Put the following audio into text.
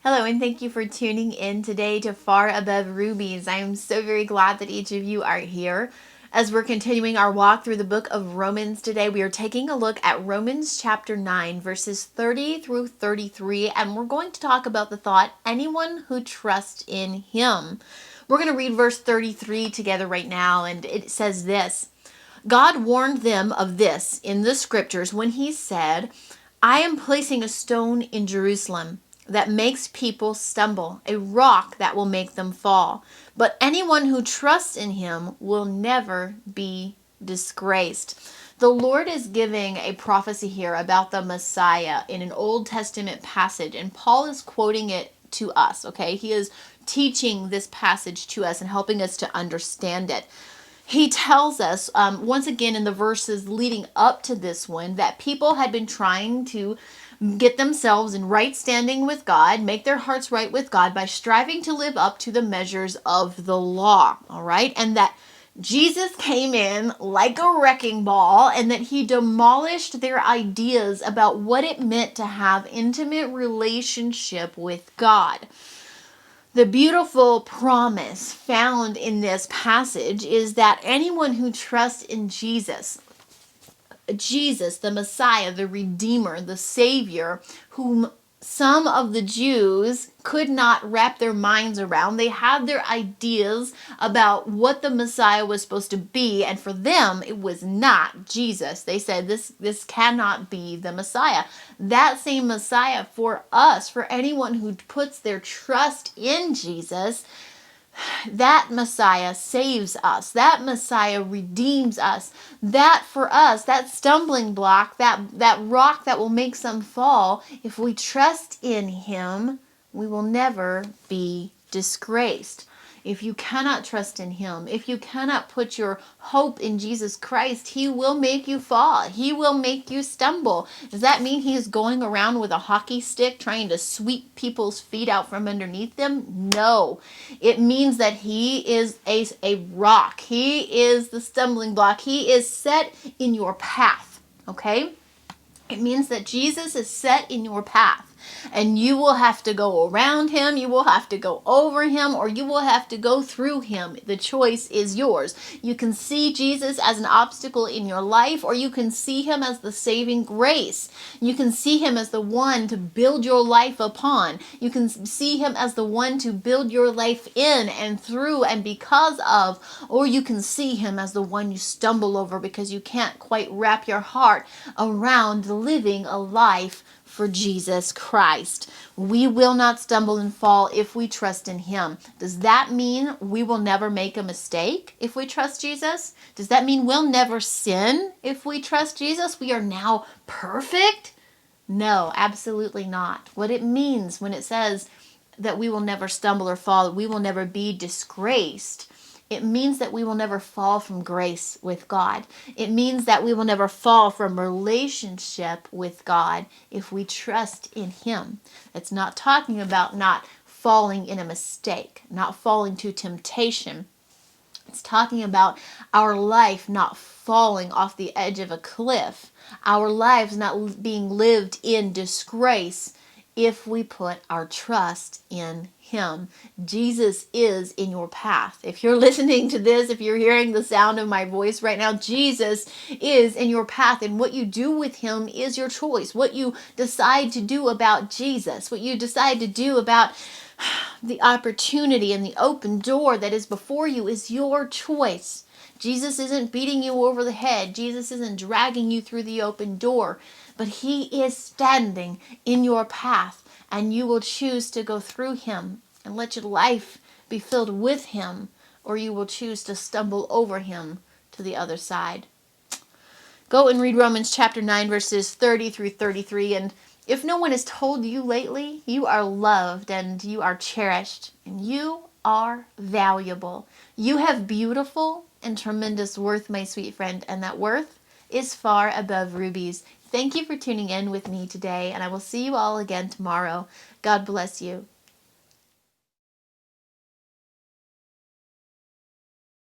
Hello, and thank you for tuning in today to Far Above Rubies. I am so very glad that each of you are here. As we're continuing our walk through the book of Romans today, we are taking a look at Romans chapter 9, verses 30 through 33, and we're going to talk about the thought, anyone who trusts in him. We're going to read verse 33 together right now, and it says this: God warned them of this in the scriptures when he said, I am placing a stone in Jerusalem that makes people stumble, a rock that will make them fall. But anyone who trusts in him will never be disgraced. The Lord is giving a prophecy here about the Messiah in an Old Testament passage, and Paul is quoting it to us, okay? He is teaching this passage to us and helping us to understand it. He tells us, once again in the verses leading up to this one, that people had been trying to get themselves in right standing with God, make their hearts right with God by striving to live up to the measures of the law, all right? And that Jesus came in like a wrecking ball and that he demolished their ideas about what it meant to have intimate relationship with God. The beautiful promise found in this passage is that anyone who trusts in Jesus, the Messiah, the Redeemer, the Savior, whom some of the Jews could not wrap their minds around. They had their ideas about what the Messiah was supposed to be, and for them, it was not Jesus. They said, this cannot be the Messiah. That same Messiah for us, for anyone who puts their trust in Jesus, that Messiah saves us. That Messiah redeems us. That for us, that stumbling block, that rock that will make some fall, if we trust in him, we will never be disgraced. If you cannot trust in him, if you cannot put your hope in Jesus Christ, he will make you fall. He will make you stumble. Does that mean he is going around with a hockey stick trying to sweep people's feet out from underneath them? No. It means that he is a rock. He is the stumbling block. He is set in your path, okay? It means that Jesus is set in your path. And you will have to go around him, you will have to go over him, or you will have to go through him. The choice is yours. You can see Jesus as an obstacle in your life, or you can see him as the saving grace. You can see him as the one to build your life upon. You can see him as the one to build your life in and through and because of, or you can see him as the one you stumble over because you can't quite wrap your heart around living a life for Jesus Christ. We will not stumble and fall if we trust in him. Does that mean we will never make a mistake if we trust Jesus? Does that mean we'll never sin if we trust Jesus? We are now perfect? No, absolutely not. What it means when it says that we will never stumble or fall, we will never be disgraced, it means that we will never fall from grace with God. It means that we will never fall from relationship with God if we trust in him. It's not talking about not falling in a mistake, not falling to temptation. It's talking about our life not falling off the edge of a cliff, our lives not being lived in disgrace if we put our trust in him. Jesus is in your path. If you're listening to this, if you're hearing the sound of my voice right now, Jesus is in your path, and what you do with him is your choice. What you decide to do about Jesus, what you decide to do about the opportunity and the open door that is before you is your choice. Jesus isn't beating you over the head. Jesus isn't dragging you through the open door, but he is standing in your path, and you will choose to go through him and let your life be filled with him, or you will choose to stumble over him to the other side. Go and read Romans chapter 9, verses 30 through 33, and if no one has told you lately, you are loved and you are cherished and you are valuable. You have beautiful and tremendous worth, my sweet friend, and that worth is far above rubies. Thank you for tuning in with me today, and I will see you all again tomorrow. God bless you.